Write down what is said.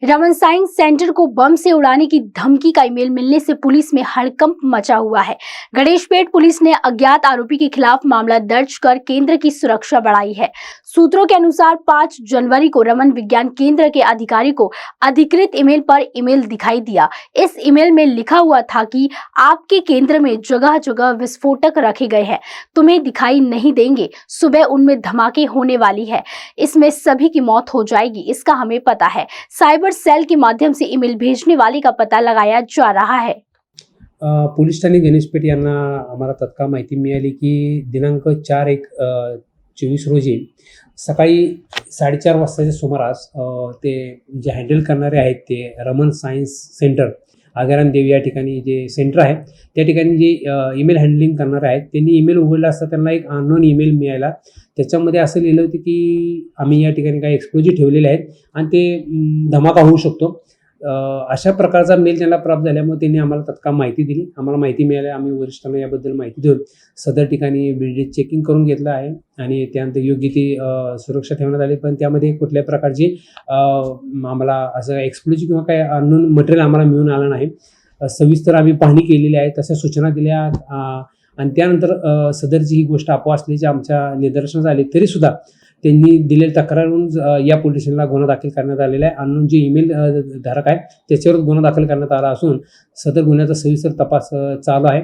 Raman science centre को बम से उड़ाने की धमकी का ईमेल मिलने से पुलिस में हड़कंप मचा हुआ है। गणेशपेट पुलिस ने अज्ञात आरोपी के खिलाफ मामला दर्ज कर केंद्र की सुरक्षा बढ़ाई है। सूत्रों के अनुसार 5 जनवरी को रमन विज्ञान केंद्र के अधिकारी को अधिकृत ईमेल पर ईमेल दिखाई दिया। इस ईमेल में लिखा हुआ था कि आपके केंद्र में जगह जगह विस्फोटक रखे गए हैं, तुम्हें दिखाई नहीं देंगे, सुबह उनमें धमाके होने वाली है, इसमें सभी की मौत हो जाएगी, इसका हमें पता है। साइबर सेल के माध्यम से ईमेल भेजने वाले का पता लगाया जा रहा है। पोलीस ठाणे गणेशपेठ यांना आम्हाला तत्काळ माहिती मिळाली की दिनांक 4/1/24 रोजी सकाळी 4:30 वाजताच्या सुमारास ते जे हँडल करणारे आहेत ते रमन सायन्स सेंटर आगाराम देवी या ठिकाणी जे सेंटर आहे त्या ठिकाणी जे ईमेल हँडलिंग करणारे आहेत त्यांनी ईमेल उघडला असता त्यांना एक अननोन ईमेल मिळाला। त्याच्यामध्ये असं लिहिलं होतं की आम्ही या ठिकाणी काही एक्सप्लोजिव्ह ठेवलेले आहेत आणि ते धमाका होऊ शकतो। अशा प्रकारचा मेल त्यांना प्राप्त झाल्यामुळे त्यांनी आम्हाला तत्काळ माहिती दिली। आम्हाला माहिती मिळाली, आम्ही वरिष्ठांना याबद्दल माहिती देऊन सदर ठिकाणी बिल्डिंग चेकिंग करून घेतलं आहे आणि त्यानंतर योग्य ती सुरक्षा ठेवण्यात आली। पण त्यामध्ये कुठल्याही प्रकारची आम्हाला असं एक्सप्लोजिव्ह किंवा काही अननोन मटेरियल आम्हाला मिळून आलं नाही। सविस्तर आम्ही पाहणी केलेली आहे, तशा सूचना दिल्या आणि त्यानंतर सदरची ही गोष्ट अफवा असल्याची आमच्या निदर्शनास आली तरी सुद्धा त्यांनी दिलेल्या तक्रारीवरून या पोलीस स्टेशनला गुन्हा दाखल करण्यात आलेला आहे। अननोन जे ईमेल धारक आहे त्याच्यावर गुन्हा दाखल करण्यात आला असून सदर गुन्ह्याचा सविस्तर तपास चालू आहे।